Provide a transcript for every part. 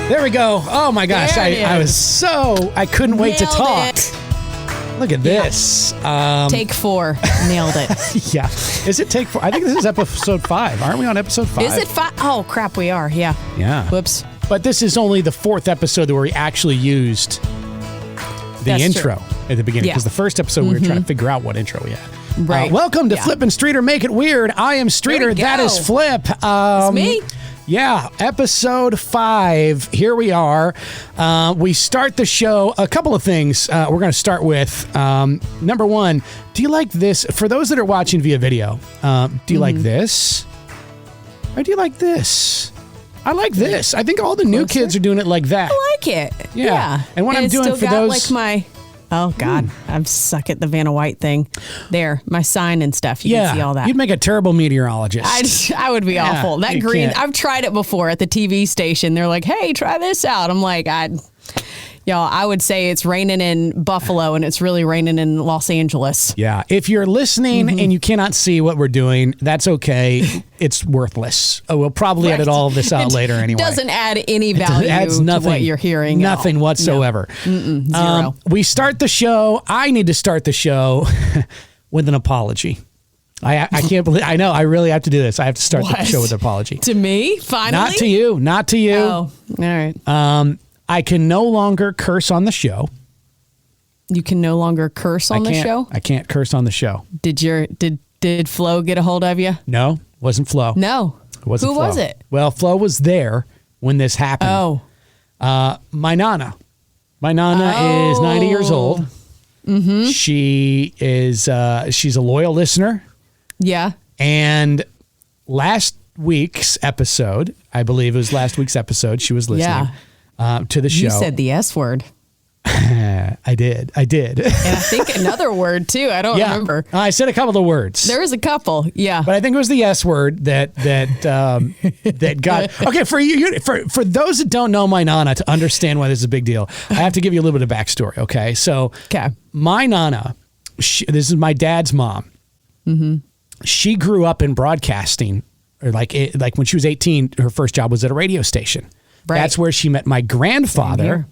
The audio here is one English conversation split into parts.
There we go. Oh my gosh, I couldn't wait to Nailed talk. it. Look at this. Take 4. Nailed it. Yeah. Is it take 4? I think this is episode 5. Aren't we on episode 5? Is it 5? Oh, crap, we are. Yeah. Yeah. Whoops. But this is only the 4th episode where we actually used the That's intro at the beginning. Yeah. Because the first episode we were trying to figure out what intro we had. Right. Welcome to Yeah. Flip and Streeter Make It Weird. I am Streeter. There we That go. is Flip. It's me. Yeah, episode 5. Here we are. We start the show. A couple of things we're going to start with. Number one, do you like this? For those that are watching via video, do you like this? Or do you like this? I like this. I think all the new kids are doing it like that. I like it. Yeah. And what I'm it's doing still for got, those- like my. Oh God, I'm suck at the Vanna White thing. There, my sign and stuff. You can see all that. You'd make a terrible meteorologist. I would be awful. That you green. can't. I've tried it before at the TV station. They're like, "Hey, try this out." I'm like, I would say it's raining in Buffalo and it's really raining in Los Angeles. Yeah. If you're listening and you cannot see what we're doing, that's okay. It's worthless. We'll probably edit all of this out later anyway. Doesn't add any value adds nothing, to what you're hearing. at all. Nothing whatsoever. No. Zero. We start the show. I need to start the show with an apology. I can't believe. I know. I really have to do this. I have to start the What? show with an apology. To me, finally. Not to you. Not to you. Oh, all right. I can no longer curse on the show. You can no longer curse on the show. I can't curse on the show. Did Flo get a hold of you? No, wasn't Flo. No. It wasn't Who Flo. was it? Well, Flo was there when this happened. Oh. My Nana. My Nana is 90 years old. Mm-hmm. She is she's a loyal listener. Yeah. And last week's episode, I believe it was last week's episode, she was listening to the show. You said the S word. I did. And I think another word too. I don't remember. I said a couple of words. There was a couple. Yeah. But I think it was the S word that got okay for you. For those that don't know my Nana, to understand why this is a big deal, I have to give you a little bit of backstory. Okay, so my Nana, this is my dad's mom. Mm-hmm. She grew up in broadcasting, or like when she was 18, her first job was at a radio station. Right. That's where she met my grandfather,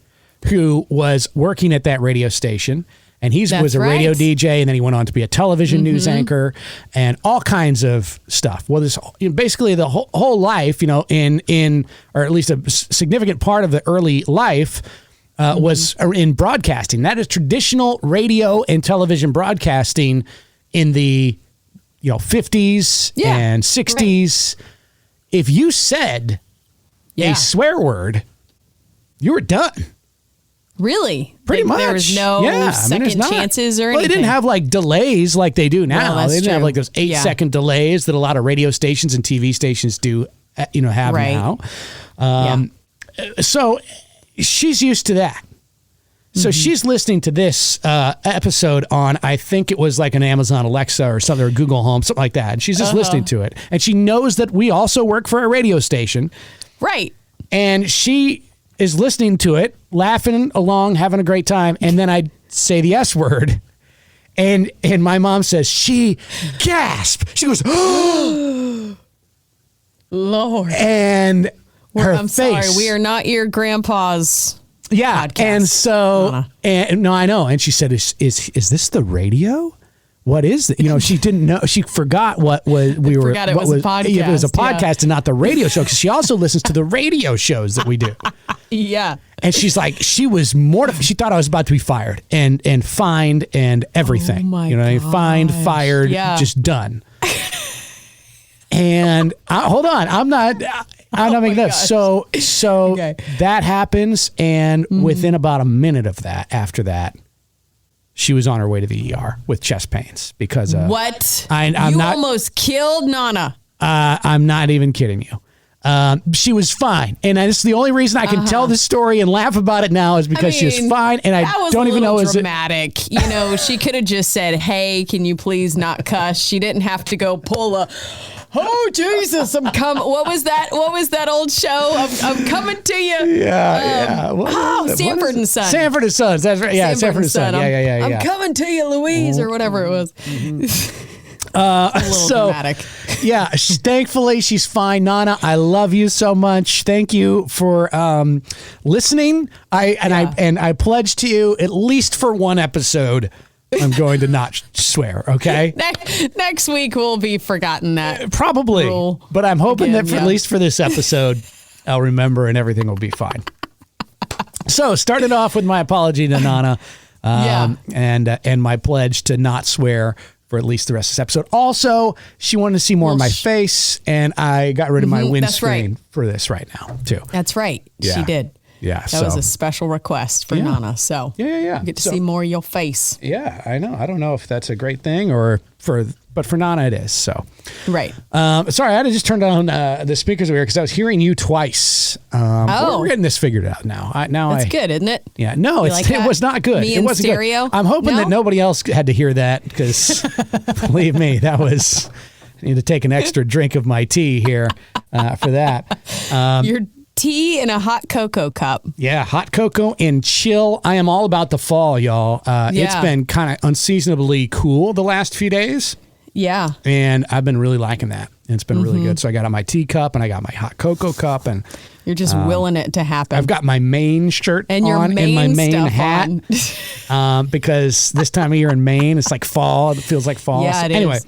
who was working at that radio station. And he was a radio DJ, and then he went on to be a television news anchor and all kinds of stuff. Well, this basically the whole life, in or at least a significant part of the early life was in broadcasting. That is traditional radio and television broadcasting in the 50s and 60s. Right. If you said a swear word, you were done. Really? Pretty much. There was no second chances or anything? Well, they didn't have like delays like they do now. Well, they didn't have like those 8-second delays that a lot of radio stations and TV stations do, have now. So she's used to that. So she's listening to this episode on, I think it was like an Amazon Alexa or something, or Google Home, something like that. And she's just listening to it. And she knows that we also work for a radio station. Right. And she is listening to it, laughing along, having a great time. And then I say the S word. And my mom says, she gasped. She goes, oh, Lord. And I'm sorry, we are not your grandpa's. Yeah, podcast. and so, no, I know. And she said, "Is this the radio? What is it?" She didn't know. She forgot what was we were. Forgot it was a podcast. It was a podcast and not the radio show, because she also listens to the radio shows that we do. Yeah. And she's like, she was mortified. She thought I was about to be fired and fined and everything. Oh my fined, fired, just done. And hold on, I'm not making this. So that happens, and within about a minute of that, after that, she was on her way to the ER with chest pains because what? I'm you not, almost killed Nana. I'm not even kidding you. She was fine, and this is the only reason I can tell this story and laugh about it now is because she was fine, and I don't even know is dramatic. She could have just said, "Hey, can you please not cuss?" She didn't have to go pull a. Oh Jesus! I'm coming. What was that? What was that old show? I'm coming to you. Yeah. Sanford and Son. Sanford and Sons. That's right. Yeah, Sanford and Son. Yeah. I'm coming to you, Louise, or whatever it was. A little dramatic. Yeah, thankfully she's fine. Nana, I love you so much. Thank you for listening. I pledge to you, at least for one episode, I'm going to not swear, okay? Next week we'll be forgotten that. Probably. Rule but I'm hoping again, that at least for this episode, I'll remember and everything will be fine. So, started off with my apology to Nana and my pledge to not swear for at least the rest of this episode. Also, she wanted to see more of my face, and I got rid of my windscreen for this right now, too. That's right. Yeah. She did. Yeah, that was a special request for Nana. So yeah. You get to see more of your face. Yeah, I know. I don't know if that's a great thing but for Nana it is. So right. Sorry, I had to just turn down the speakers over here because I was hearing you twice. We're getting this figured out now. That's good, isn't it? Yeah, no, it was not good. Me it wasn't stereo? Good. I'm hoping that nobody else had to hear that because believe me, that was. I need to take an extra drink of my tea here for that. Your tea in a hot cocoa cup. Yeah, hot cocoa and chill. I am all about the fall, y'all. It's been kind of unseasonably cool the last few days. Yeah. And I've been really liking that. It's been really good. So I got on my tea cup and I got my hot cocoa cup and you're just willing it to happen. I've got my Maine shirt and your on Maine and my Maine stuff hat because this time of year in Maine it's like fall. It feels like fall. Yeah, so anyway,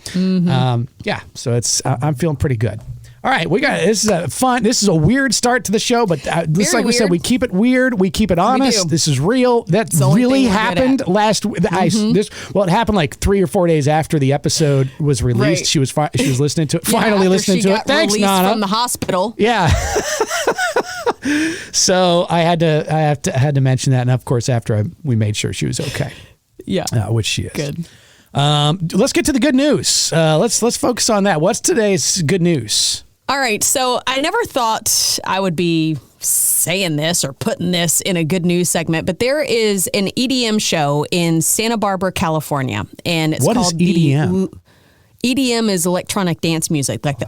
so it's I'm feeling pretty good. All right, this is a weird start to the show, but just like we said, we keep it weird, we keep it honest. This is real. That really happened last week. It happened like 3 or 4 days after the episode was released. Right. She was listening to it, finally listening to it. Thanks, Nana. From the hospital. Yeah. So I had to mention that, and of course, after we made sure she was okay. Yeah, which she is. Good. Let's get to the good news. Let's focus on that. What's today's good news? All right, so I never thought I would be saying this or putting this in a good news segment, but there is an EDM show in Santa Barbara, California, and it's called EDM? EDM is electronic dance music, like the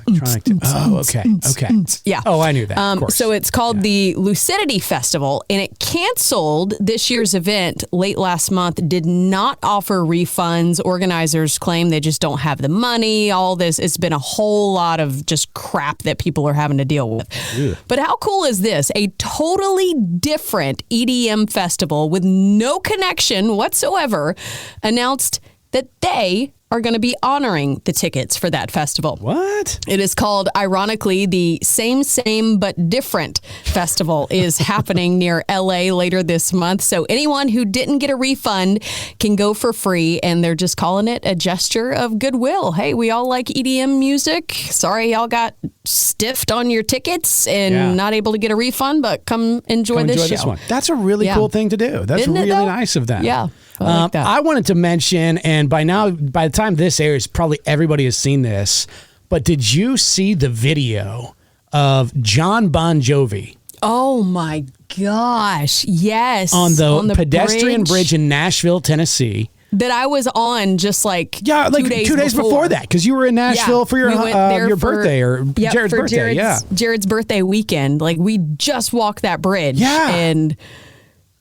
okay. Yeah. Oh, I knew that. Of course. So it's called the Lucidity Festival, and it canceled this year's event late last month, did not offer refunds. Organizers claim they just don't have the money, all this. It's been a whole lot of just crap that people are having to deal with. Ew. But how cool is this? A totally different EDM festival with no connection whatsoever announced that they are going to be honoring the tickets for that festival. What? It is called, ironically, the Same But Different Festival is happening near LA later this month. So anyone who didn't get a refund can go for free, and they're just calling it a gesture of goodwill. Hey, we all like EDM music. Sorry y'all got stiffed on your tickets and not able to get a refund, but come enjoy this show. That's a really cool thing to do. That's really nice of them. Yeah. I like that. I wanted to mention, and by the time this airs, probably everybody has seen this, but did you see the video of Jon Bon Jovi? Oh my gosh, yes. On the pedestrian bridge in Nashville, Tennessee. That I was on just like 2 days before that, because you were in Nashville for your birthday or Jared's birthday. Jared's birthday weekend. Like we just walked that bridge. Yeah. And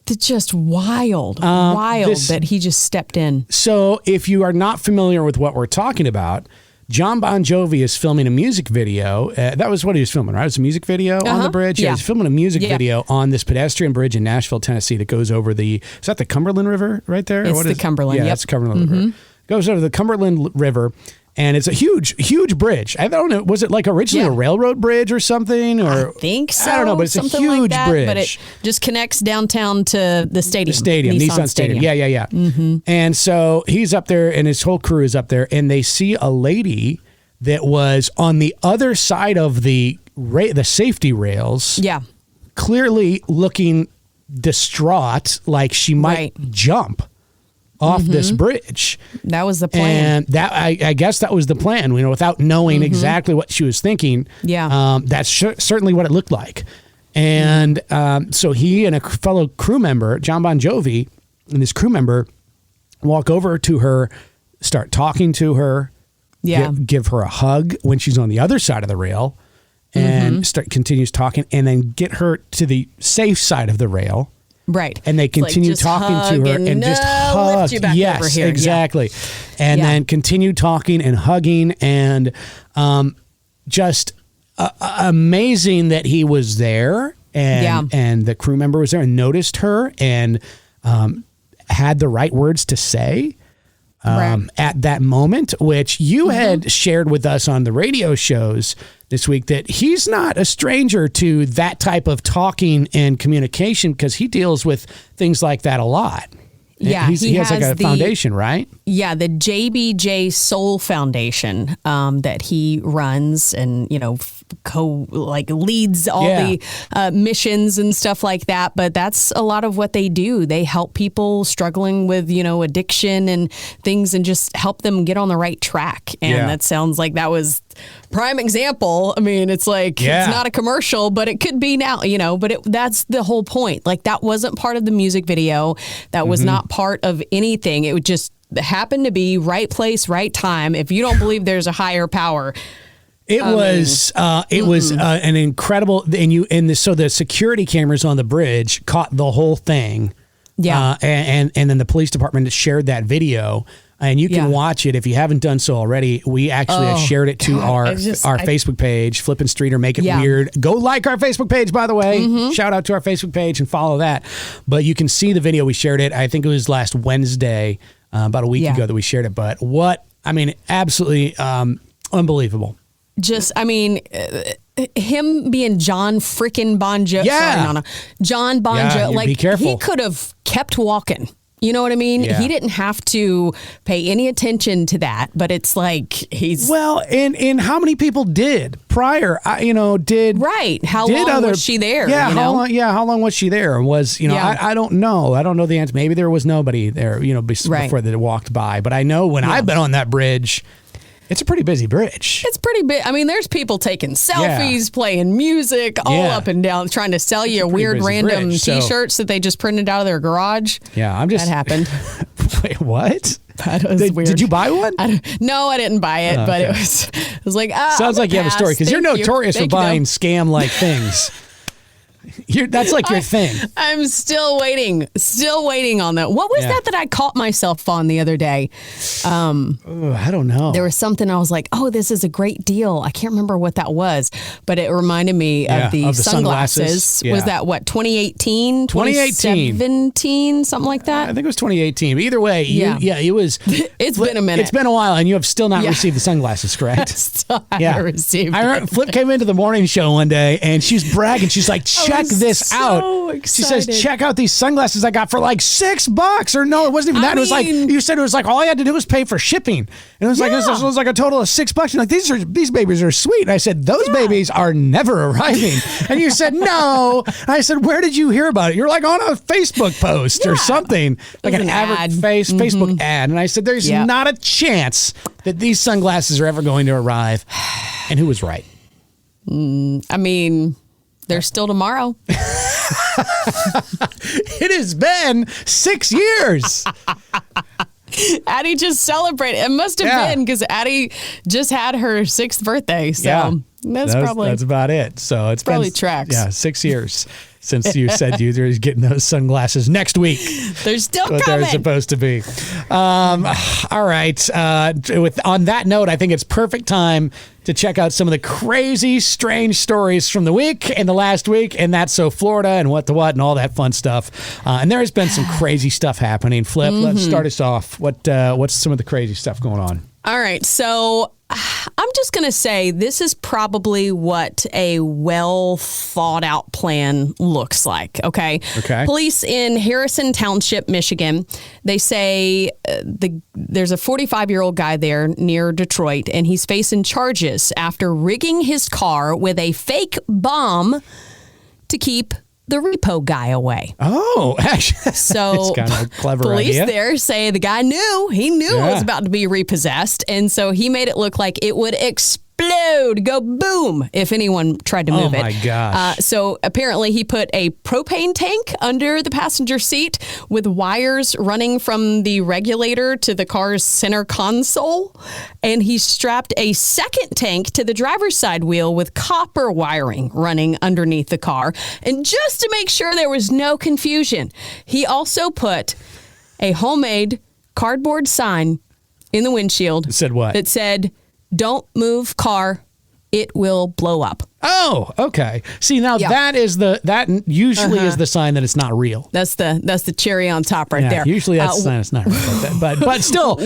it's just wild that he just stepped in. So if you are not familiar with what we're talking about, Jon Bon Jovi is filming a music video. That was what he was filming, right? It was a music video on the bridge. Yeah, he's filming a music video on this pedestrian bridge in Nashville, Tennessee that goes over is that the Cumberland River right there? It's the Cumberland, Yeah, it's the Cumberland River. Goes over the Cumberland River. And it's a huge bridge. I don't know. Was it like originally a railroad bridge or something? Or I think so. I don't know, but it's something a huge like that, bridge. But it just connects downtown to the stadium. Nissan Stadium. Yeah. Mm-hmm. And so he's up there, and his whole crew is up there, and they see a lady that was on the other side of the safety rails. Yeah. Clearly looking distraught, like she might jump off this bridge. That was the plan. And that I guess that was the plan, without knowing exactly what she was thinking. Yeah. That's certainly what it looked like. And so he and a fellow crew member, Jon Bon Jovi, and this crew member walk over to her, start talking to her, give her a hug when she's on the other side of the rail, and continues talking, and then get her to the safe side of the rail. Right. And they continue just talking to her and just hug. Lift you back yes, over here. exactly. And then continue talking and hugging, and just amazing that he was there, and the crew member was there and noticed her and had the right words to say. At that moment, which you had shared with us on the radio shows this week, that he's not a stranger to that type of talking and communication, because he deals with things like that a lot. Yeah, he has like a foundation, right? Yeah, the JBJ Soul Foundation that he runs, and leads all the missions and stuff like that. But that's a lot of what they do. They help people struggling with addiction and things, and just help them get on the right track. And that sounds like that was prime example. I mean, it's like it's not a commercial, but it could be now. But that's the whole point. Like, that wasn't part of the music video. That was not part of anything. It would just happen to be right place, right time. If you don't believe there's a higher power. It was an incredible, so the security cameras on the bridge caught the whole thing. Yeah. And then the police department shared that video, and you can watch it if you haven't done so already. We actually have shared it to our Facebook page, Flippin' Street or Make It Weird. Go like our Facebook page, by the way. Shout out to our Facebook page and follow that. But you can see the video. We shared it. I think it was last Wednesday, about a week ago, that we shared it. But absolutely unbelievable. Him being John freaking Bon Jovi. Yeah. John Bon Jovi. Be careful. He could have kept walking. You know what I mean? Yeah. He didn't have to pay any attention to that, but it's like he's... Well, and how many people did prior, did... Right. How long was she there? Yeah, how long was she there? I don't know. I don't know the answer. Maybe there was nobody there, before they walked by. But I know when I've been on that bridge... It's a pretty busy bridge. It's pretty big. I mean, there's people taking selfies, playing music, all up and down, trying to sell you weird random T-shirts that they just printed out of their garage. Yeah, that happened. Wait, what? That was weird. Did you buy one? No, I didn't buy it, but it was like, sounds like you have a story, because you're notorious for buying scam-like things. That's like your thing. I'm still waiting on that. What was that I caught myself on the other day? I don't know. There was something I was like, oh, this is a great deal. I can't remember what that was, but it reminded me of the sunglasses. Was that 2018? 2017, something like that? I think it was 2018. But either way, it was. It's been a minute. It's been a while, and you have still not received the sunglasses, correct? Still haven't received it. Flip came into the morning show one day, and she's bragging. She's like, check this out. Excited. She says, check out these sunglasses I got for like $6. Or no, it wasn't even that. It was like, you said it was like all I had to do was pay for shipping. And it was like, it was like a total of $6. You're like, these babies are sweet. And I said, those babies are never arriving. And you said, no. And I said, where did you hear about it? You're like on a Facebook post or something. Like an Facebook ad. And I said, there's not a chance that these sunglasses are ever going to arrive. And who was right? There's still tomorrow. It has been 6 years. Addie just celebrated. It must have been because Addie just had her 6th birthday. So that's about it. So it's probably tracks. Yeah, 6 years since you said you were getting those sunglasses next week. They're still what coming. They're supposed to be. All right. On that note, I think it's perfect time to check out some of the crazy, strange stories from the week and the last week, and that's so Florida and what and all that fun stuff. And there has been some crazy stuff happening. Flip, let's start us off. What's some of the crazy stuff going on? All right, so I'm just going to say this is probably what a well thought out plan looks like, okay? Police in Harrison Township, Michigan, they say there's a 45-year-old guy there near Detroit, and he's facing charges after rigging his car with a fake bomb to keep the repo guy away. Oh, actually, so it's kind of a clever police idea. there say the guy knew it was about to be repossessed, and so he made it look like it would explode explode, go boom, if anyone tried to move it. Oh, my gosh. So apparently he put a propane tank under the passenger seat with wires running from the regulator to the car's center console. And he strapped a second tank to the driver's side wheel with copper wiring running underneath the car. And just to make sure there was no confusion, he also put a homemade cardboard sign in the windshield. It said what? It said, "Don't move car, it will blow up." Oh, okay. See, now that usually is the sign that it's not real. That's the cherry on top right there. Usually that's the sign it's not real. But still,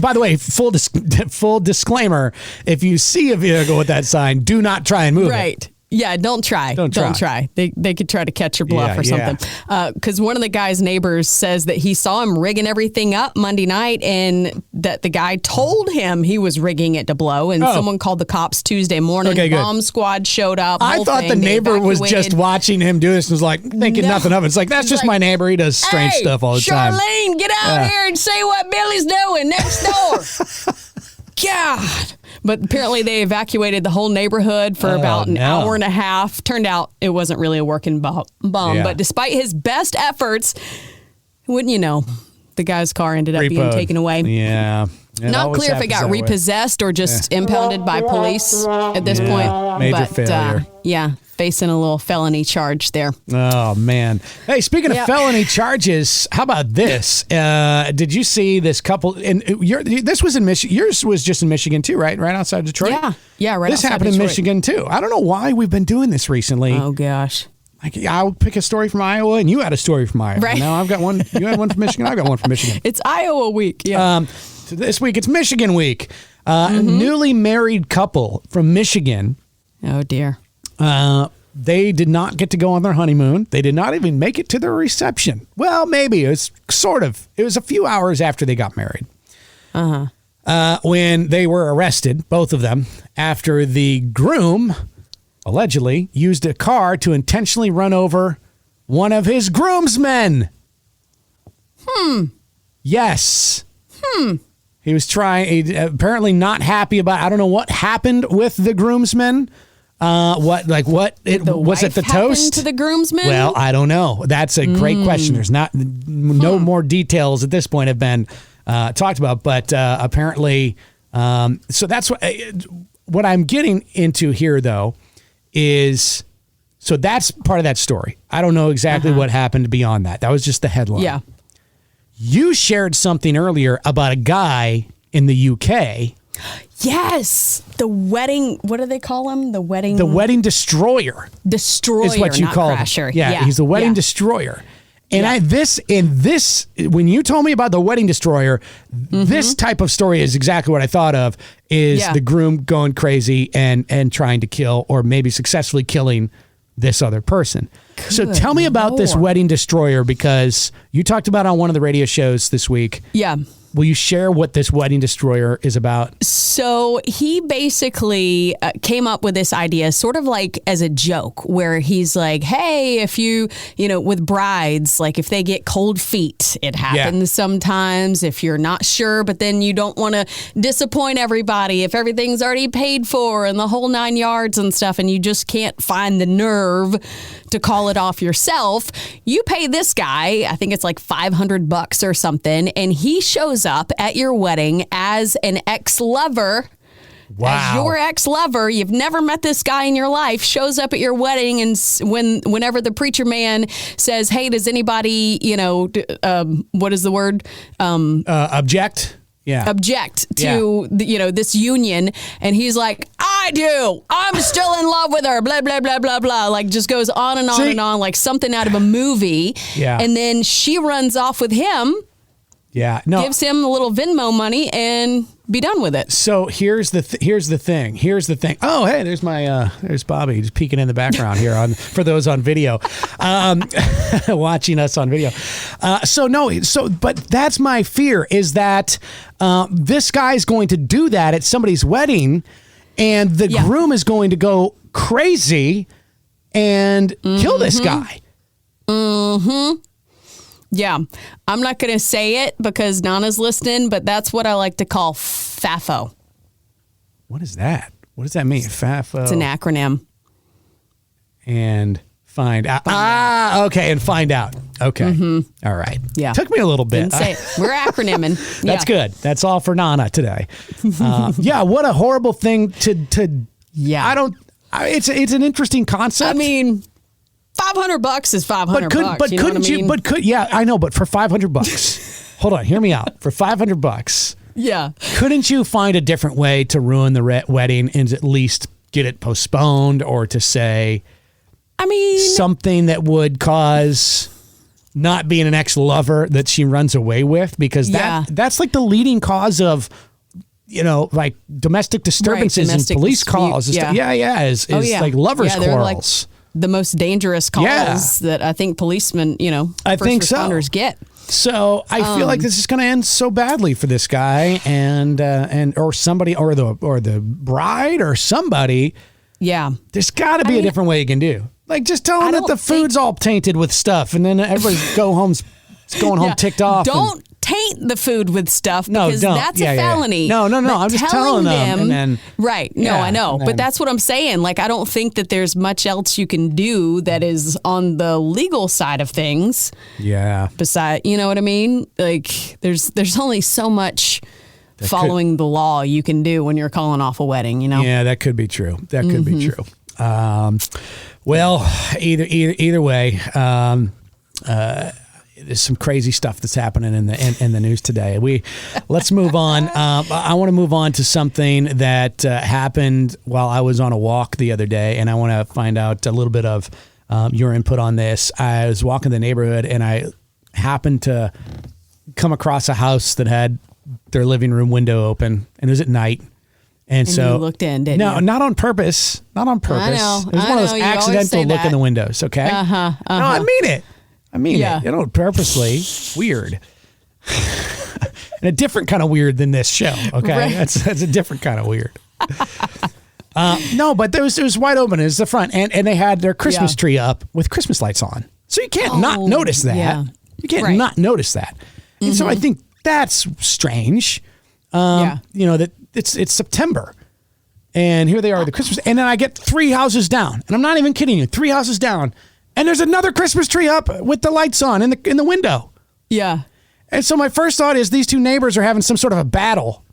by the way, full disclaimer, if you see a vehicle with that sign, do not try and move it. Right. Yeah, don't try. Don't try. They could try to catch your bluff or something. Because one of the guy's neighbors says that he saw him rigging everything up Monday night and that the guy told him he was rigging it to blow. And someone called the cops Tuesday morning. Okay, Bomb squad showed up. I thought the neighbor was just watching him do this and was like thinking nothing of it. It's like, that's just my neighbor. He does strange stuff all the time. Charlene, get out here and see what Billy's doing next door. God. But apparently they evacuated the whole neighborhood for about an hour and a half. Turned out it wasn't really a working bomb. But despite his best efforts, wouldn't you know, the guy's car ended up being taken away. Yeah. Not clear if it got repossessed or just impounded by police at this point. Major failure. Facing a little felony charge there. Oh, man. Hey, speaking of felony charges, how about this? Did you see this couple? And this was in Michigan. Yours was just in Michigan, too, right? Right outside Detroit? Yeah, right. This happened in Michigan, too. I don't know why we've been doing this recently. Oh, gosh. Like, I'll pick a story from Iowa, and you had a story from Iowa. Right. Now I've got one. You had one from Michigan. I've got one from Michigan. It's Iowa week. Yeah. So this week, it's Michigan week. A newly married couple from Michigan. Oh, dear. They did not get to go on their honeymoon. They did not even make it to their reception. Well, maybe. It was sort of. It was a few hours after they got married. When they were arrested, both of them, after the groom allegedly used a car to intentionally run over one of his groomsmen. Yes. He was apparently not happy about, I don't know what happened with the groomsmen. Was it the toast to the groomsmen? Well, I don't know. That's a great question. There's no more details at this point have been talked about, but apparently, so that's what I'm getting into here, though, is so that's part of that story. I don't know exactly what happened beyond that. That was just the headline. Yeah. You shared something earlier about a guy in the UK. Yes. The wedding, what do they call him? The wedding destroyer. Destroyer, is what you not call crasher. Him. Yeah, he's the wedding destroyer. And when you told me about the wedding destroyer, this type of story is exactly what I thought of, is the groom going crazy and trying to kill or maybe successfully killing this other person. So tell me about this wedding destroyer, because you talked about it on one of the radio shows this week. Yeah. Will you share what this wedding destroyer is about? So he basically came up with this idea sort of like as a joke, where he's like, hey, if with brides, like if they get cold feet, it happens sometimes. If you're not sure, but then you don't want to disappoint everybody, if everything's already paid for and the whole 9 yards and stuff, and you just can't find the nerve to call it off yourself, you pay this guy, I think it's like $500 or something, and he shows up at your wedding as an ex-lover. Wow. As your ex-lover, you've never met this guy in your life, shows up at your wedding, and whenever the preacher man says, hey, does anybody, what is the word? Object? Yeah. Object to this union, and he's like, I do. I'm still in love with her. Blah blah blah blah blah. Like just goes on and on and on, like something out of a movie. Yeah. And then she runs off with him. Yeah. No. Gives him a little Venmo money and be done with it. So here's the thing. Oh, hey, there's Bobby just peeking in the background here for those on video, watching us on video. But that's my fear, is that this guy's going to do that at somebody's wedding, and the groom is going to go crazy and kill this guy. Yeah, I'm not going to say it because Nana's listening, but that's what I like to call FAFO. What is that? What does that mean? FAFO. It's an acronym. And find out. Okay. And find out. Okay. Mm-hmm. All right. Yeah. Took me a little bit. Didn't say it. We're acronyming. That's good. That's all for Nana today. Yeah. What a horrible thing to. Yeah. It's an interesting concept. I mean, $500 is $500. But couldn't you? But could yeah? I know. But for $500, hold on. Hear me out. For $500. Yeah. Couldn't you find a different way to ruin the wedding and at least get it postponed, or to say, I mean, something that would cause not being an ex-lover that she runs away with, because that's like the leading cause of, like domestic disturbances and police calls. Is like lovers' quarrels. Like the most dangerous calls that I think policemen, I think responders get. So I feel like this is going to end so badly for this guy and or somebody or the bride or somebody. Yeah, there's got to be a different way you can do. Like, just tell them that the food's all tainted with stuff, and then everybody's going home ticked off. Don't taint the food with stuff, because that's a felony. No. I'm just telling them. And then, right. No, I know. But that's what I'm saying. Like, I don't think that there's much else you can do that is on the legal side of things. Yeah. Besides, you know what I mean? Like, there's only so much following the law you can do when you're calling off a wedding, Yeah, that could be true. That could be true. Well, either way, there's some crazy stuff that's happening in the news today. Let's move on. I want to move on to something that happened while I was on a walk the other day, and I want to find out a little bit of your input on this. I was walking the neighborhood, and I happened to come across a house that had their living room window open, and it was at night. And so you looked in, didn't you? Not on purpose. Not on purpose. I know. It was one of those accidental look in the windows, okay? Uh-huh. No, I mean it. Purposely. Weird. And a different kind of weird than this show, okay? Right. That's a different kind of weird. No, but it was wide open. It was the front. And they had their Christmas tree up with Christmas lights on. So you can't not notice that. Yeah. You can't not notice that. Mm-hmm. And so I think that's strange. That it's September, and here they are, the Christmas, and then I get 3 houses down, and I'm not even kidding you, 3 houses down, and there's another Christmas tree up with the lights on in the window. Yeah. And so my first thought is these two neighbors are having some sort of a battle.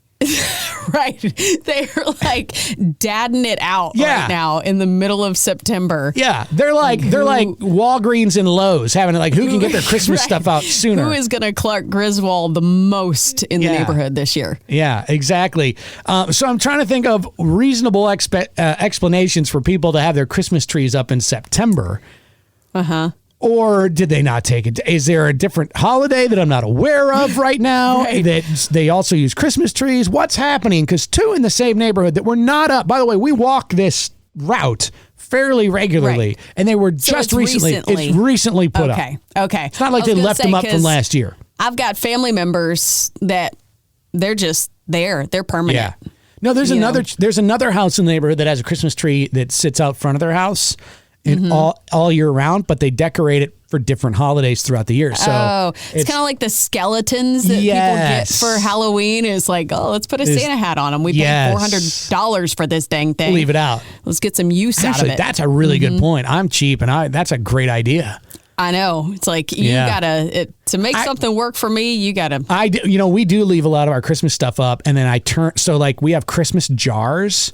Right. They're like dadding it out right now in the middle of September. Yeah. They're like Walgreens and Lowe's having who can get their Christmas stuff out sooner. Who is going to Clark Griswold the most in the neighborhood this year? Yeah, exactly. So I'm trying to think of reasonable explanations for people to have their Christmas trees up in September. Uh-huh. Or did they not take it? Is there a different holiday that I'm not aware of right now that they also use Christmas trees? What's happening? Because 2 in the same neighborhood that were not up. By the way, we walk this route fairly regularly, and they were just recently. It's recently put up. Okay. It's not like they left them up from last year. I've got family members that they're just there. They're permanent. Yeah. No, there's another house in the neighborhood that has a Christmas tree that sits out front of their house. And all year round, but they decorate it for different holidays throughout the year. So it's kind of like the skeletons that people get for Halloween. Is like, let's put a Santa hat on them. We paid $400 for this dang thing. Leave it out. Let's get some use out of it. That's a really good point. I'm cheap, and that's a great idea. I know. It's like you gotta to make something work for me. You gotta. We do leave a lot of our Christmas stuff up, and then we have Christmas jars.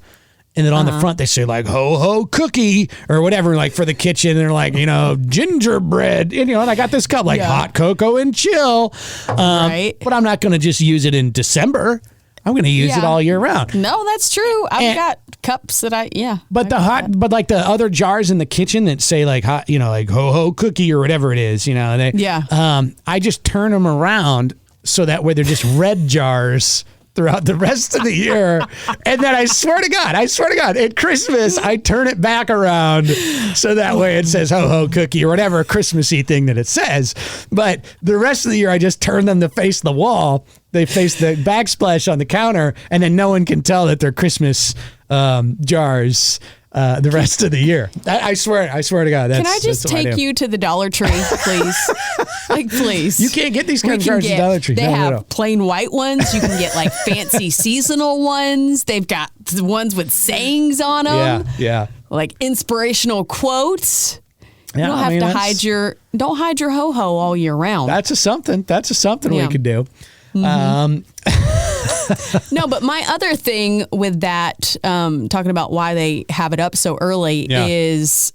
And then on the front, they say ho, ho, cookie or whatever, for the kitchen. They're gingerbread. And I got this cup, hot cocoa and chill. Right. But I'm not going to just use it in December. I'm going to use it all year round. No, that's true. I've got cups that But the other jars in the kitchen that say hot, ho, ho, cookie or whatever it is, I just turn them around so that way they're just red jars throughout the rest of the year. And then I swear to God, at Christmas, I turn it back around so that way it says ho ho cookie or whatever Christmassy thing that it says. But the rest of the year, I just turn them to face the wall. They face the backsplash on the counter, and then no one can tell that they're Christmas jars. the rest of the year. I swear to God. Can I just take you to the Dollar Tree, please? Like, please. You can't get these kind of cards at Dollar Tree. They have plain white ones. You can get like fancy seasonal ones. They've got the ones with sayings on them. Yeah. Like inspirational quotes. You don't have to hide your ho-ho all year round. That's a something we could do. No, but my other thing with that, talking about why they have it up so early is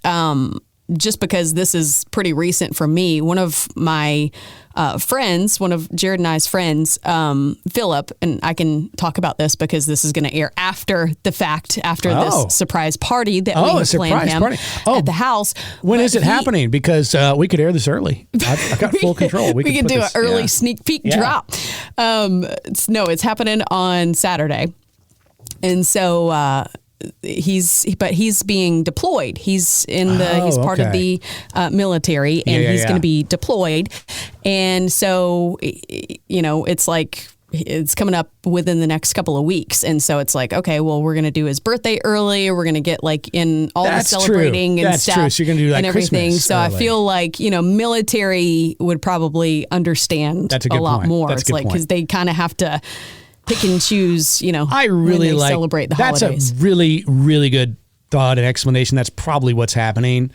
just because this is pretty recent for me. One of my friends, one of Jared and I's friends, Philip, and I can talk about this because this is going to air after the fact, after this surprise party that we have planned him at the house. When is it happening? Because we could air this early. I've got full control. We could do an early sneak peek drop. It's happening on Saturday. And so he's being deployed. He's he's part of the military, and he's going to be deployed. And so, it's like it's coming up within the next couple of weeks. And so it's like, okay, well, we're going to do his birthday early. We're going to get like in all the celebrating and stuff. That's true. So you're going to do like and everything. Christmas so early. I feel like, military would probably understand a lot more. It's like, because they kind of have to pick and choose, I really like celebrate the holidays. That's a really, really good thought and explanation. That's probably what's happening.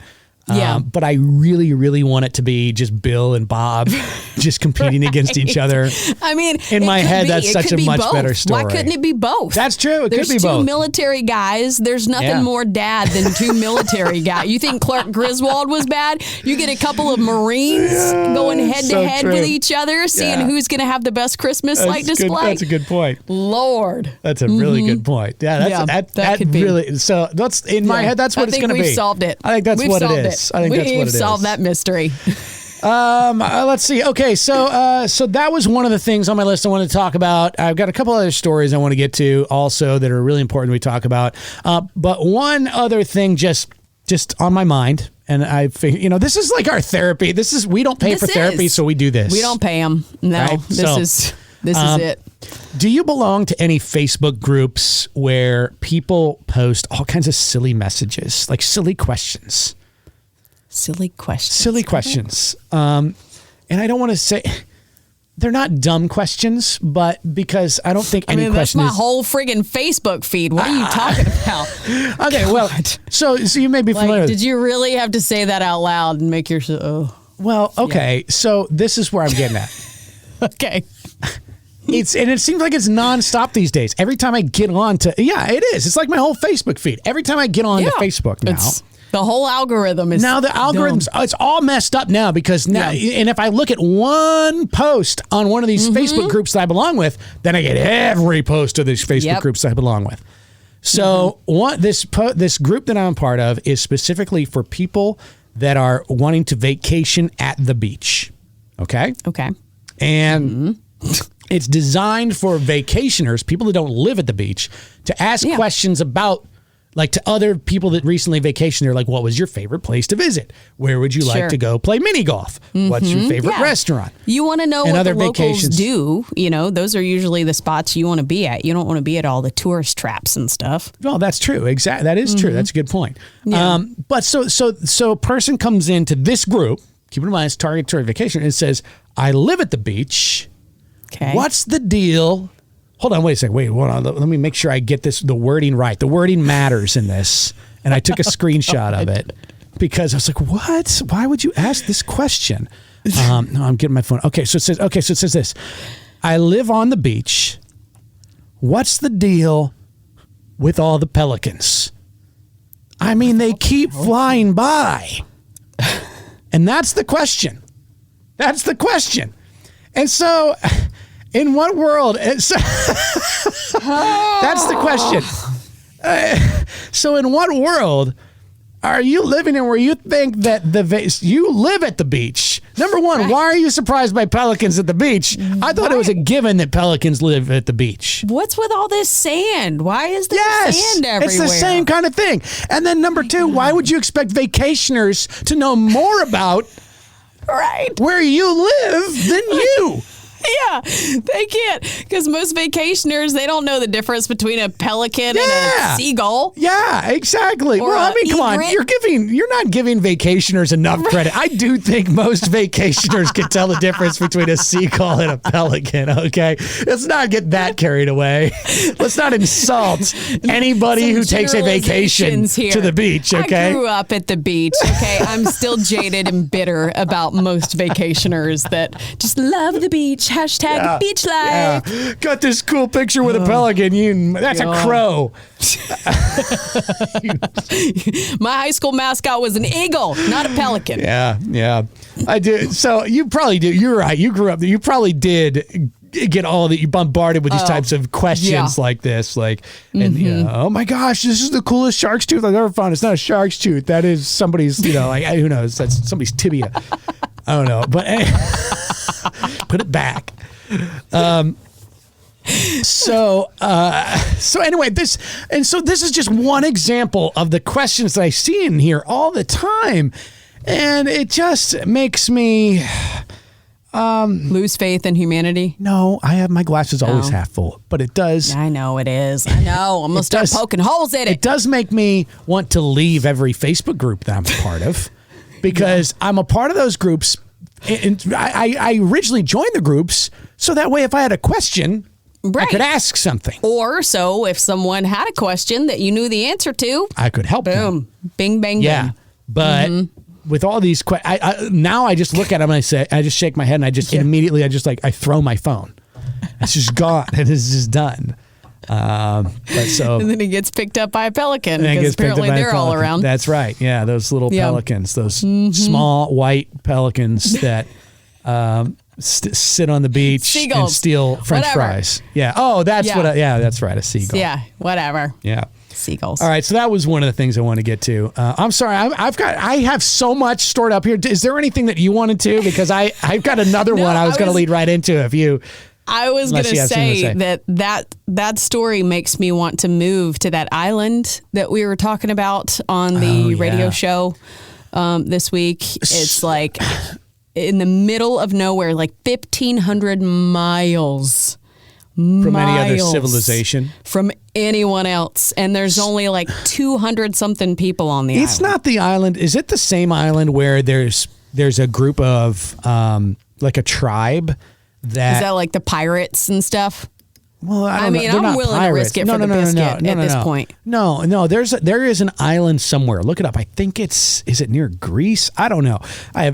But I really, really want it to be just Bill and Bob just competing against each other. I mean, in my head, that's such a much better story. Why couldn't it be both? That's true. It could be both. There's two military guys. There's nothing more dad than two military guys. You think Clark Griswold was bad? You get a couple of Marines going head to head with each other, seeing who's going to have the best Christmas light display. That's a good point. Lord. That's a really good point. Yeah, that could really be. So that's in my head. That's what it's going to be. We've solved it. I think that's what it is. I think that's what it is. We've solved that mystery. Let's see. Okay, so that was one of the things on my list I wanted to talk about. I've got a couple other stories I want to get to also that are really important we talk about. But one other thing just on my mind, and I figure, this is like our therapy. We don't pay for therapy, so we do this. We don't pay them. No, right? This is it. Do you belong to any Facebook groups where people post all kinds of silly messages, like silly questions? Silly questions. Silly questions. And I don't want to say they're not dumb questions, but because I don't think any question that's my whole friggin' Facebook feed. What are you talking about? Okay, well, so you may be familiar with. Did you really have to say that out loud and make yourself? Well, okay. Yeah. So this is where I'm getting at. Okay. It seems like it's nonstop these days. Every time I get on to, it is. It's like my whole Facebook feed. Every time I get on to Facebook now. The whole algorithm is now the algorithms. It's all messed up now because now, and if I look at one post on one of these Facebook groups that I belong with, then I get every post of these Facebook groups that I belong with. So this group that I'm a part of is specifically for people that are wanting to vacation at the beach. Okay. And it's designed for vacationers, people that don't live at the beach, to ask questions about. Like to other people that recently vacationed, they're like, what was your favorite place to visit? Where would you like to go play mini golf? What's your favorite restaurant? You want to know what the locals do. Those are usually the spots you want to be at. You don't want to be at all the tourist traps and stuff. Well, that's true. Exactly. That is true. That's a good point. Yeah. But so a person comes into this group, keep in mind it's targeted vacation, and it says, I live at the beach. Okay. What's the deal? Hold on, wait a second. Hold on. Let me make sure I get the wording right. The wording matters in this. And I took a screenshot of it because I was like, what? Why would you ask this question? No, I'm getting my phone. Okay, so it says this. I live on the beach. What's the deal with all the pelicans? I mean, they keep flying by. And that's the question. That's the question. And so... in what world? That's the question. So in what world are you living in where you think that you live at the beach? Number one, why are you surprised by pelicans at the beach? I thought it was a given that pelicans live at the beach. What's with all this sand? Why is there sand everywhere? It's the same kind of thing. And then number two, why would you expect vacationers to know more about where you live than you? Yeah, they can't, because most vacationers, they don't know the difference between a pelican and a seagull. Yeah, exactly. Or well, I mean, come on, egret. you're not giving vacationers enough credit. I do think most vacationers can tell the difference between a seagull and a pelican. Okay, let's not get that carried away. Let's not insult anybody who takes a vacation to the beach. Okay, I grew up at the beach. Okay, I'm still jaded and bitter about most vacationers that just love the beach. Hashtag beach life. Yeah. Got this cool picture with a pelican. That's a crow. My high school mascot was an eagle, not a pelican. Yeah. I did. So you probably do. You're right. You grew up there. You probably did get all that. You bombarded with these types of questions like this. And oh my gosh, this is the coolest shark's tooth I've ever found. It's not a shark's tooth. That is somebody's, who knows? That's somebody's tibia. I don't know. But put it back. So anyway, this is just one example of the questions that I see in here all the time, and it just makes me lose faith in humanity. No, I have my glasses always half full, but it does. I know it is. I know. I'm gonna start poking holes in it. It does make me want to leave every Facebook group that I'm a part of, because I'm a part of those groups. And I originally joined the groups so that way if I had a question, I could ask something. Or so if someone had a question that you knew the answer to, I could help them. Boom. Bing, bang, yeah. bing. But with all these questions, now I just look at them and I just shake my head and I just immediately, I throw my phone. It's just gone. It is just done. And then he gets picked up by a pelican because apparently they're all around. That's right. Yeah, those little pelicans, those small white pelicans that sit on the beach Seagulls. and steal French fries. Yeah. Oh, that's what. That's right. A seagull. Yeah. Whatever. Yeah. Seagulls. All right. So that was one of the things I want to get to. I'm sorry. I have so much stored up here. Is there anything that you wanted to? Because I've got another one I was going to lead right into if you. I was going to say that story makes me want to move to that island that we were talking about on the radio show this week. It's like in the middle of nowhere, like 1,500 miles from any other civilization, from anyone else, and there's only like 200 something people on the island. It's not the island. Is it the same island where there's a group of like a tribe? Is that like the pirates and stuff? Well, I mean, I'm willing to risk it for the biscuit at this point. No. There is an island somewhere. Look it up. I think is it near Greece? I don't know.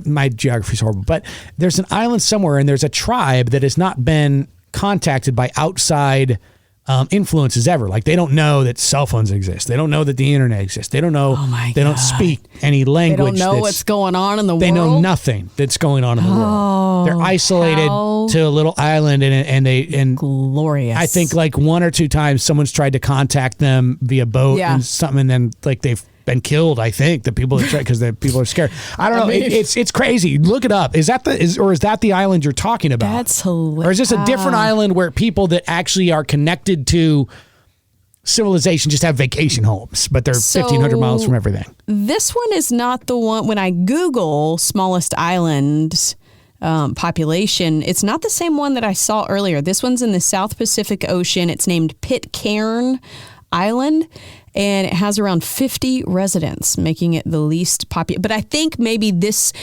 My geography's horrible, but there's an island somewhere, and there's a tribe that has not been contacted by outside influences ever. Like they don't know that cell phones exist. They don't know that the internet exists. They don't know. They don't speak any language. They don't know what's going on in the world. They know nothing that's going on in the world. They're isolated to a little island, and glorious. I think like one or two times someone's tried to contact them via boat and something, and then like they've been killed. I think the people because the people are scared. I don't know. It's crazy. Look it up. Is that the island you're talking about? That's hilarious. Or is this a different island where people that actually are connected to civilization just have vacation homes, but they're 1,500 miles from everything? This one is not the one. When I Google smallest island population, it's not the same one that I saw earlier. This one's in the South Pacific Ocean. It's named Pitcairn Island, and it has around 50 residents, making it the least popular. But I think maybe this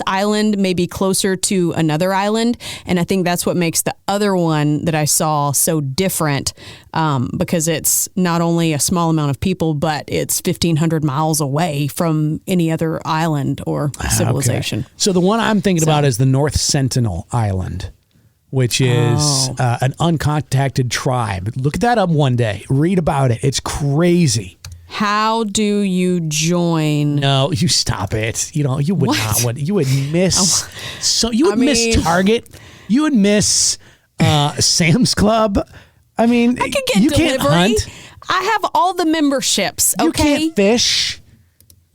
island may be closer to another island, and I think that's what makes the other one that I saw so different, because it's not only a small amount of people, but it's 1,500 miles away from any other island or civilization. Okay. So the one I'm thinking about is the North Sentinel Island, which is an uncontacted tribe. Look that up one day. Read about it. It's crazy. How do you join? No, you stop it. You would not want. You would miss. Miss Target. You would miss Sam's Club. I mean, I can get you delivery. Can't hunt. I have all the memberships. Okay, you can't fish.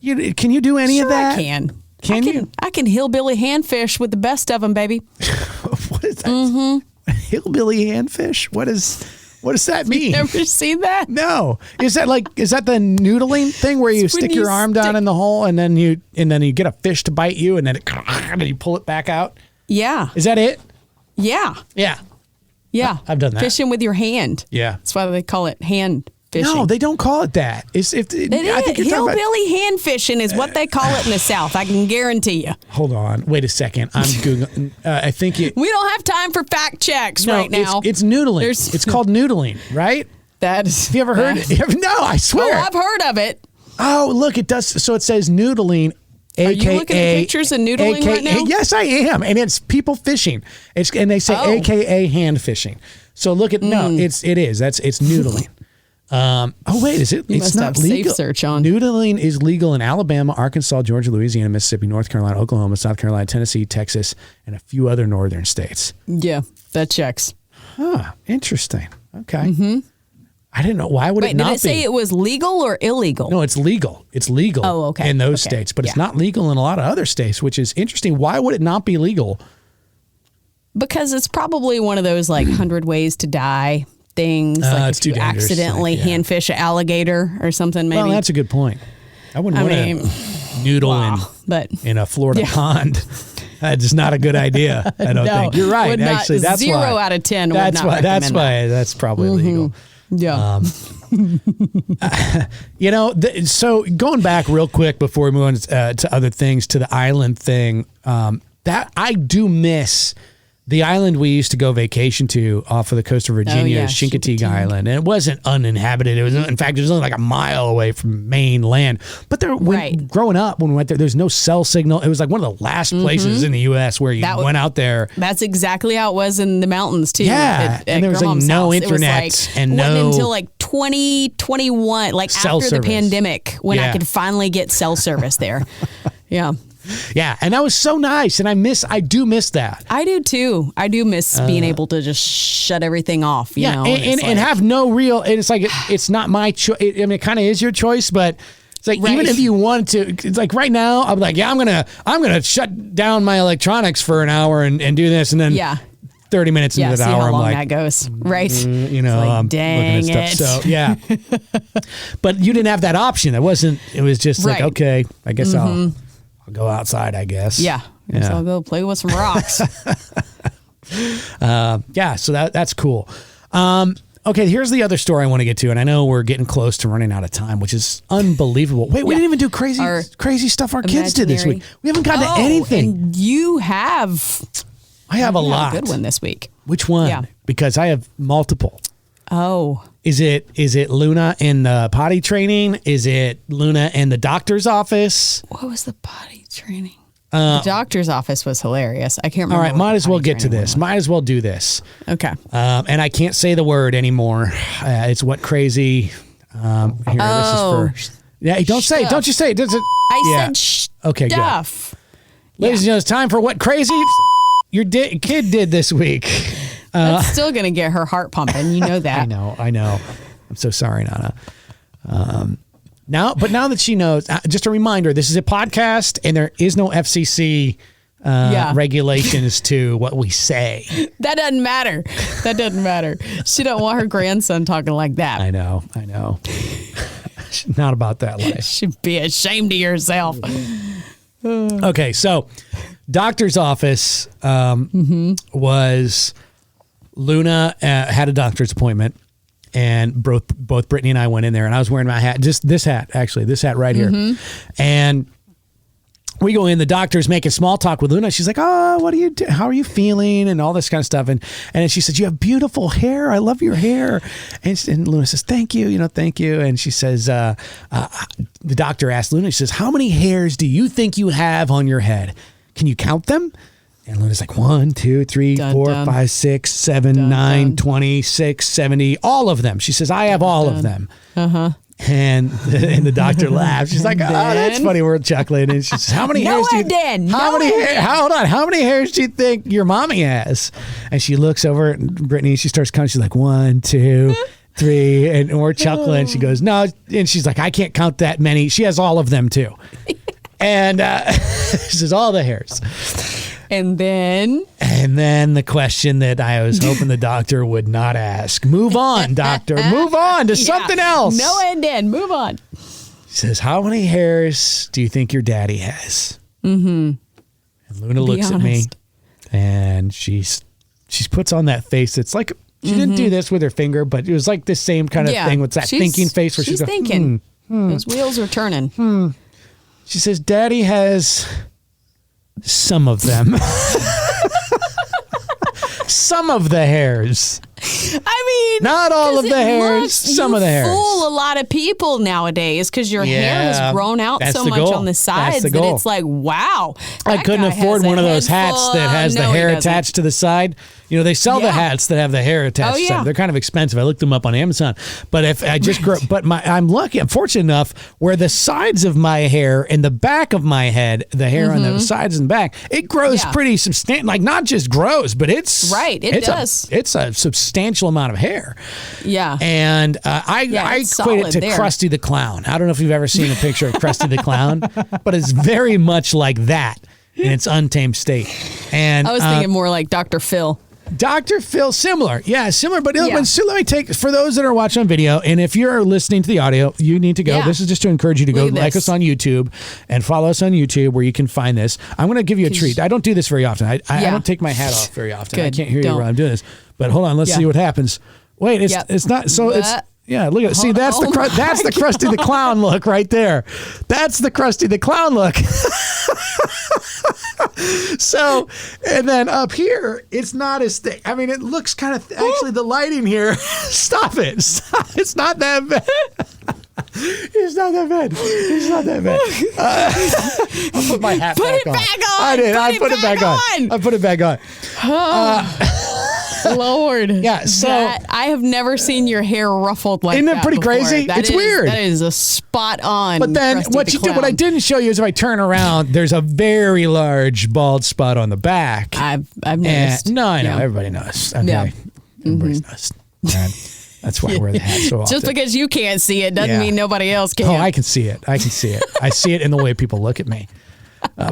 Can you do any of that? I can. Can you? I can hillbilly handfish with the best of them, baby. What is that? Hillbilly handfish? What does that mean? You never seen that? No. Is that the noodling thing where you stick your arm down in the hole and then you get a fish to bite you and then you pull it back out? Yeah. Is that it? Yeah. Yeah. Yeah. I've done that. Fishing with your hand. Yeah. That's why they call it hand fishing. No, they don't call it that. I think you're talking about, hillbilly hand fishing is what they call it in the South. I can guarantee you. hold on. Wait a second. I'm Googling. I think it. We don't have time for fact checks right now. It's noodling. It's called noodling, right? That is. Have you ever heard it? No, I swear. Oh, I've heard of it. Oh, look, it does. So it says noodling. Are you looking at pictures of noodling right now? Yes, I am, and it's people fishing. And they say AKA hand fishing. So look at it's noodling. Wait, is it? You it's must not have legal. Safe Search on. Noodling is legal in Alabama, Arkansas, Georgia, Louisiana, Mississippi, North Carolina, Oklahoma, South Carolina, Tennessee, Texas, and a few other northern states. Yeah, that checks. Huh. Interesting. Okay. I didn't know. Why would it not be? Did it say it was legal or illegal? No, it's legal. It's legal in those states, but it's not legal in a lot of other states, which is interesting. Why would it not be legal? Because it's probably one of those like 100 ways to die things. Like if you accidentally hand fish an alligator or something, maybe. Well, that's a good point. I wouldn't want to noodle in a Florida pond. That's not a good idea. I don't think. You're right. Actually, that's 0 why. out of 10 That's would not why. That's why. That's probably legal. Yeah. So going back real quick before we move on to other things, to the island thing, that I do miss the island we used to go vacation to off of the coast of Virginia, Chincoteague Island. And it wasn't uninhabited. It was, in fact, it was only like a mile away from mainland. But growing up, when we went there, there's no cell signal. It was like one of the last places in the U.S. where you went out there. That's exactly how it was in the mountains, too. Yeah. And there was like no internet and no... It wasn't until like 2021, like after the pandemic, when I could finally get cell service there. Yeah. Yeah, and that was so nice, and I do miss that. I do too. I do miss being able to just shut everything off. You know, and have no real. And it's like it's not my choice. I mean, it kind of is your choice, but it's like even if you want to, it's like right now, I'm like, I'm gonna shut down my electronics for an hour and do this, and then 30 minutes into the hour, how long I'm like, that goes, right? I'm dang looking at stuff. So yeah, but you didn't have that option. It was just like, okay, I guess I'll go outside, I guess. Yeah. So I'll go play with some rocks. So that's cool. Okay, here's the other story I want to get to, and I know we're getting close to running out of time, which is unbelievable. Wait, we didn't even do crazy stuff our kids did this week. We haven't gotten to anything. And you have. I have a lot. A good one this week. Which one? Yeah. Because I have multiple. Oh. Is it Luna in the potty training? Is it Luna in the doctor's office? What was the potty training? The doctor's office was hilarious. I can't remember. All right, might as well get to this. Might as well do this. Okay. And I can't say the word anymore. It's what crazy. Here, this is for. Yeah, don't say it. Don't you say it. Does it? I said okay, stuff. Good. Ladies and gentlemen, it's time for what crazy your kid did this week. That's still going to get her heart pumping. You know that. I know. I'm so sorry, Nana. Now that she knows, just a reminder, this is a podcast and there is no FCC regulations to what we say. That doesn't matter. She don't want her grandson talking like that. I know. Not about that life. Should be ashamed of yourself. Okay, so doctor's office was... Luna had a doctor's appointment, and both Brittany and I went in there, and I was wearing my hat, just this hat right here. And we go in, the doctor's making small talk with Luna. She's like, "Oh, what are you how are you feeling?" and all this kind of stuff. And then she says, "You have beautiful hair. I love your hair." And Luna says, "Thank you, thank you." And she says, the doctor asked Luna, she says, "How many hairs do you think you have on your head? Can you count them?" And Luna's like 1, 2, 3, 4, 5, 6, 7, 9, 26, 70, all of them. She says, "I have all of them." And the doctor laughs. She's like, "Oh, that's funny." We're chuckling. And she says, "How many hairs do you think? Hold on. How many hairs do you think your mommy has?" And she looks over at Brittany and she starts counting. She's like, 1, 2, 3, and we're chuckling. She goes, "No," and she's like, "I can't count that many." She has all of them too. And she says, "All the hairs." And then the question that I was hoping the doctor would not ask. Move on, doctor. Move on to something else. No and then. Move on. She says, "How many hairs do you think your daddy has?" And Luna looks at me and she she puts on that face. It's like she didn't do this with her finger, but it was like the same kind of thing with that thinking face where she's thinking. Those wheels are turning. She says, Daddy has some of them. Some of the hairs. I mean, not all of the hairs, some of the hairs. You fool a lot of people nowadays because your hair has grown out so much on the sides that it's like, wow. I couldn't afford one of those hats that has the hair attached to the side. You know, they sell the hats that have the hair attached to them. They're kind of expensive. I looked them up on Amazon. But if I just grow, but I'm lucky, I'm fortunate enough where the sides of my hair and the back of my head, the hair on the sides and back, it grows pretty substantial. Like not just grows, but it's it does. It's a substantial amount of hair. Yeah. And I equate it to Krusty the Clown. I don't know if you've ever seen a picture of Krusty the Clown, but it's very much like that in its untamed state. And I was thinking more like Dr. Phil. Dr. Phil, similar. Yeah, similar. But let me take, for those that are watching on video, and if you're listening to the audio, you need to go. Yeah. This is just to encourage you to go like us on YouTube and follow us on YouTube where you can find this. I'm going to give you a treat. I don't do this very often. I don't take my hat off very often. I can't hear you while I'm doing this. But hold on, let's see what happens. Wait, it's not, so it's... Yeah, look at see that's the Krusty the Clown look right there. That's the Krusty the Clown look. So, and then up here, it's not as thick. I mean, it looks kind of actually the lighting here. Stop it! It's not that bad. It's not that bad. It's not that bad. I'll put my hat back on. Put it back on. I did. I put it back on. I put it back on. Lord. Yeah, so I have never seen your hair ruffled like that. Isn't it pretty crazy? It's weird. That is a spot on. But then what I didn't show you is if I turn around, there's a very large bald spot on the back. I've noticed. No, I know. Everybody knows. Okay. Everybody knows. That's why I wear the hat so often. Just because you can't see it doesn't mean nobody else can. Oh, I can see it. I see it in the way people look at me.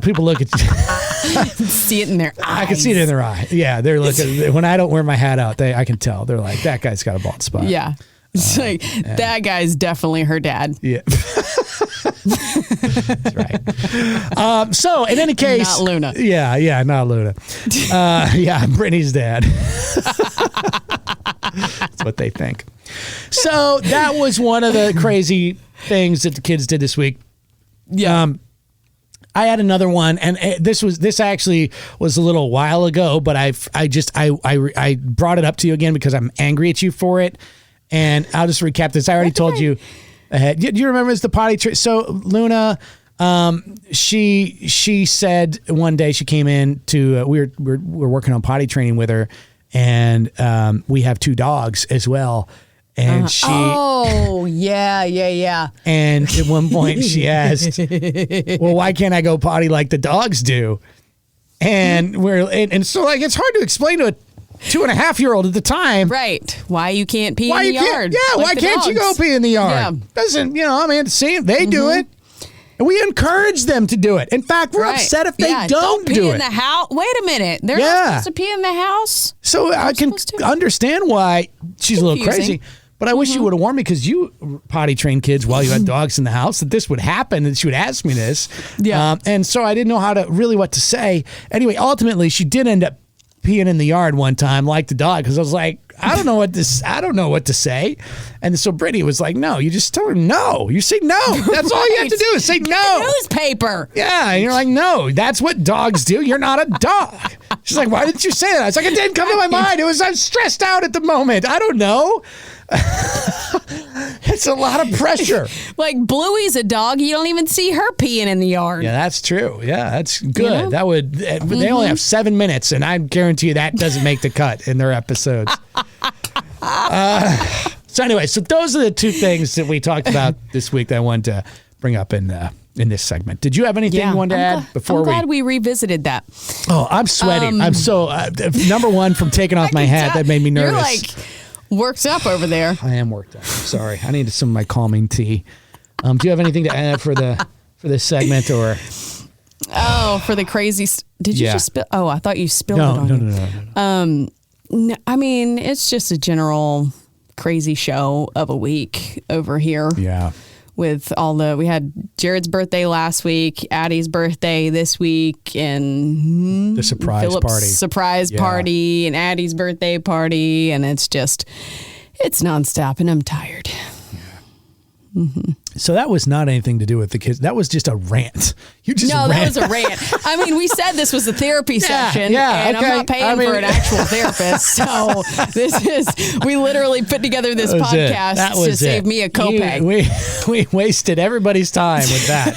People look at see it in their eyes. I can see it in their eye. Yeah, they're looking. When I don't wear my hat out, I can tell. They're like, that guy's got a bald spot. Yeah. It's like, that guy's definitely her dad. Yeah. That's right. So, in any case. Not Luna. Yeah, not Luna. Yeah, Brittany's dad. That's what they think. So, that was one of the crazy things that the kids did this week. Yeah. I had another one, and this actually was a little while ago, but I brought it up to you again because I'm angry at you for it, and I'll just recap this. I already told you ahead. Do you remember it's the potty training? So Luna, she said one day she came in to we're working on potty training with her, and we have 2 dogs as well. And she... Oh, yeah. And at one point she asked, well, why can't I go potty like the dogs do? And so like it's hard to explain to a 2.5-year-old at the time. Right. Why you can't pee in the yard. Yeah, like why can't you go pee in the yard? Yeah. Doesn't, see, they do it. And we encourage them to do it. In fact, we're upset if they don't do pee it. In the house. Wait a minute. They're not supposed to pee in the house? So I can understand why she's a little crazy. But I wish you would have warned me because you potty trained kids while you had dogs in the house that this would happen and she would ask me this. Yeah. And so I didn't know what to say. Anyway, ultimately, she did end up peeing in the yard one time like the dog because I was like, I don't know what to say. And so Brittany was like, no, you just tell her no. You say no. That's all you have to do is say no. Newspaper. Yeah. And you're like, no, that's what dogs do. You're not a dog. She's like, why didn't you say that? I was like, it didn't come to my mind. I'm stressed out at the moment. I don't know. It's a lot of pressure. Like Bluey's a dog. You don't even see her peeing in the yard. Yeah, that's true. Yeah, that's good. You know? That would. They only have 7 minutes, and I guarantee you that doesn't make the cut in their episodes. So anyway, those are the 2 things that we talked about this week that I wanted to bring up in this segment. Did you have anything you wanted to add before I'm glad we revisited that. Oh, I'm sweating. I'm so number one from taking off my hat. That made me nervous. You're like worked up over there. I am worked up. Sorry, I needed some of my calming tea. Do you have anything to add for this segment or? Oh, for the crazy. Did you just spill? Oh, I thought you spilled it on No. No, I mean, it's just a general crazy show of a week over here. Yeah. with we had Jared's birthday last week, Addie's birthday this week, and the surprise Philip's party, and Addie's birthday party, and it's nonstop, and I'm tired. So that was not anything to do with the kids. That was just a rant. That was a rant. I mean, we said this was a therapy session, and okay. I'm not paying for an actual therapist. So we literally put together this podcast to save me a copay. We wasted everybody's time with that.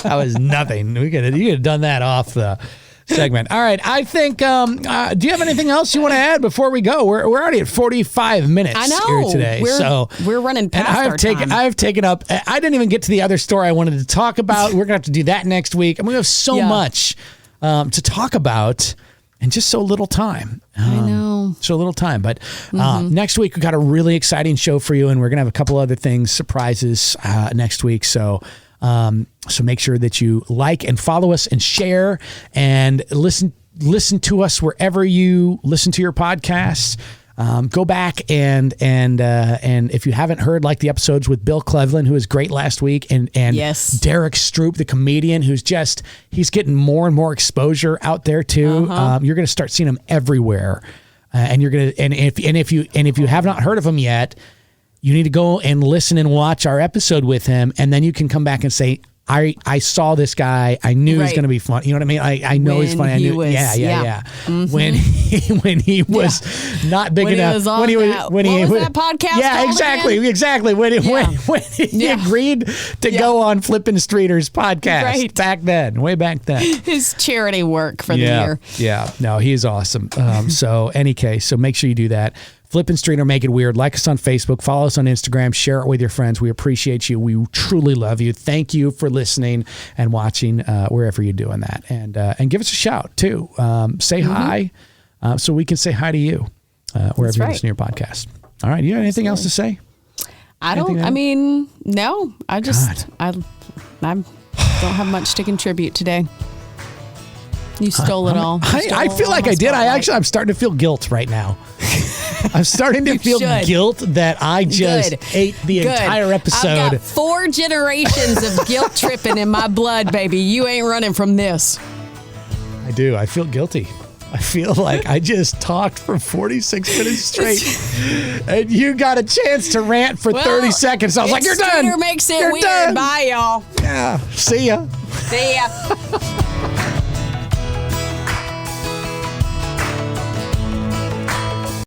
That was nothing. You could have done that off the segment. All right. I think, do you have anything else you want to add before we go? We're already at 45 minutes here today. We're running past time. I've taken up, I didn't even get to the other story I wanted to talk about. We're going to have to do that next week. And we have so much to talk about and just so little time. I know. So little time. But next week, we've got a really exciting show for you. And we're going to have a couple other things, surprises next week. So make sure that you like and follow us and share and listen to us wherever you listen to your podcasts. Go back and if you haven't heard, like the episodes with Bill Cleveland, who was great last week, and yes. Derek Stroop, the comedian, he's getting more and more exposure out there too. You're going to start seeing him everywhere, and if you have not heard of him yet, you need to go and listen and watch our episode with him, and then you can come back and say, I saw this guy. I knew he's going to be fun. You know what I mean? I know he's funny. I knew. Yeah. Mm-hmm. When he was not big enough. When he was that podcast? Yeah, exactly. When he agreed to go on Flippin' Streeter's podcast back then, way back then. His charity work for the year. Yeah. No, he's awesome. So any case, so make sure you do that. Flippin' Streeter, Make It Weird. Like us on Facebook. Follow us on Instagram. Share it with your friends. We appreciate you. We truly love you. Thank you for listening and watching wherever you're doing that. And give us a shout, too. Say hi so we can say hi to you wherever you listen to your podcast. All right. You have anything else to say? No. I don't have much to contribute today. You stole it all. I feel like I did. I'm starting to feel guilt right now. I'm starting to feel guilt that I just ate the entire episode. I've got 4 generations of guilt tripping in my blood, baby. You ain't running from this. I do. I feel guilty. I feel like I just talked for 46 minutes straight, and you got a chance to rant for 30 seconds. I was like, "You're done." Streeter makes it weird. Done. Bye, y'all. Yeah. See ya. See ya.